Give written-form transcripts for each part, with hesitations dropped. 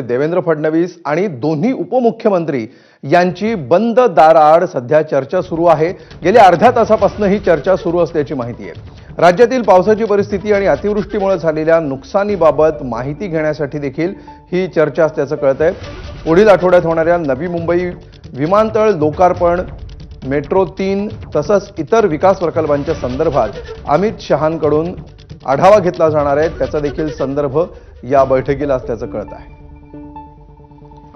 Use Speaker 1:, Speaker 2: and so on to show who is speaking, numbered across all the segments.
Speaker 1: देवेंद्र फडणवीस आणि दोन्ही उपमुख्यमंत्री यांची बंद दाराआड सध्या चर्चा सुरू आहे। गेल्या अर्ध्या तासापासून ही चर्चा सुरू असल्याची माहिती आहे। राज्यातील पावसाची परिस्थिती आणि अतिवृष्टीमुळे झालेल्या नुकसानीबाबत माहिती घेण्यासाठी देखील ही चर्चा असल्याचं कळतंय। पुढील आठवड्यात होणाऱ्या नवी मुंबई विमानतळ लोकार्पण, मेट्रो 3 तसंच इतर विकास प्रकल्पांच्या संदर्भात अमित शहांकडून आढावा घेतला जाणार आहे। त्याचा देखील संदर्भ या बैठकीला असल्याचं कळत आहे।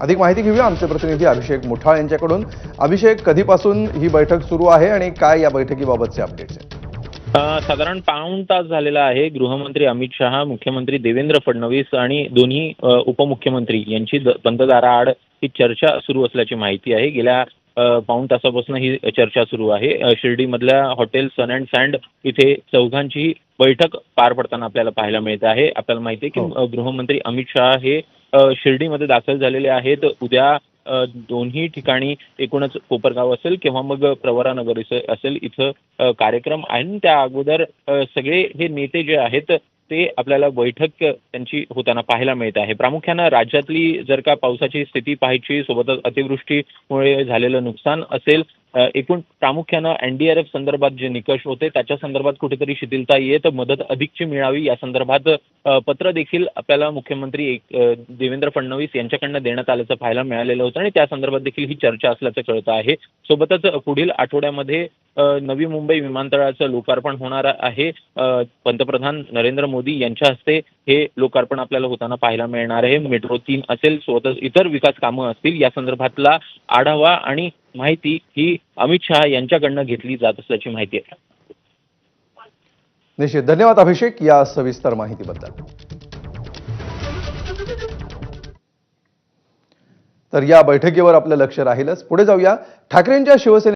Speaker 1: अधिक माहिती घेऊया आमचे प्रतिनिधी अभिषेक मुठाळ यांच्याकडून। अभिषेक, कधीपासून ही बैठक सुरू आहे आणि काय या बैठकीबाबतचे अपडेट्स आहेत?
Speaker 2: साधारण पाऊण तास झालेला आहे। गृहमंत्री अमित शहा, मुख्यमंत्री देवेंद्र फडणवीस आणि दोन्ही उपमुख्यमंत्री यांची बंद दाराआड ही चर्चा सुरू असल्याची माहिती आहे। गेल्या पाऊण तासापासून ही चर्चा सुरू आहे। शिर्डीमधल्या हॉटेल सन अँड सँड इथे चौघांची बैठक पार पडताना आपल्याला पाहायला मिळत आहे। आपल्याला माहिती आहे की गृहमंत्री अमित शहा हे शिर्डीमध्ये दाखल झालेले आहेत। उद्या दोन्ही ठिकाणी एकूणच कोपरगाव असेल किंवा मग प्रवरानगर असेल इथं कार्यक्रम आणि त्या अगोदर सगळे हे नेते जे आहेत ते आपल्याला बैठक त्यांची होताना पाहायला मिळत आहे। प्रामुख्यानं राज्यातली जर का पावसाची स्थिती पाहायची, सोबतच अतिवृष्टीमुळे झालेलं नुकसान असेल, एकूण प्रामुख्यानं NDRF संदर्भात जे निकष होते त्याच्या संदर्भात कुठेतरी शिथिलता येत, मदत अधिकची मिळावी या संदर्भात पत्र देखील आपल्याला मुख्यमंत्री देवेंद्र फडणवीस यांच्याकडनं देण्यात आल्याचं पाहायला मिळालेलं होतं आणि त्या संदर्भात देखील ही चर्चा असल्याचं कळतं आहे। सोबतच पुढील आठवड्यामध्ये नवी मुंबई विमानतळाचं लोकार्पण होणार आहे। पंतप्रधान नरेंद्र मोदी यांच्या हस्ते हे लोकार्पण आपल्याला होताना पाहायला मिळणार आहे। मेट्रो 3 असेल, सोबतच इतर विकास कामं असतील, या संदर्भातला आढावा आणि माहिती ही अमित शहा यांच्याकडनं घेतली जात असल्याची माहिती आहे।
Speaker 1: निश्चित, धन्यवाद अभिषेक या सविस्तर माहितीबद्दल। तर या बैठकीवर आपलं लक्ष राहीलच। पुढे जाऊया। ठाकरेंच्या शिवसेने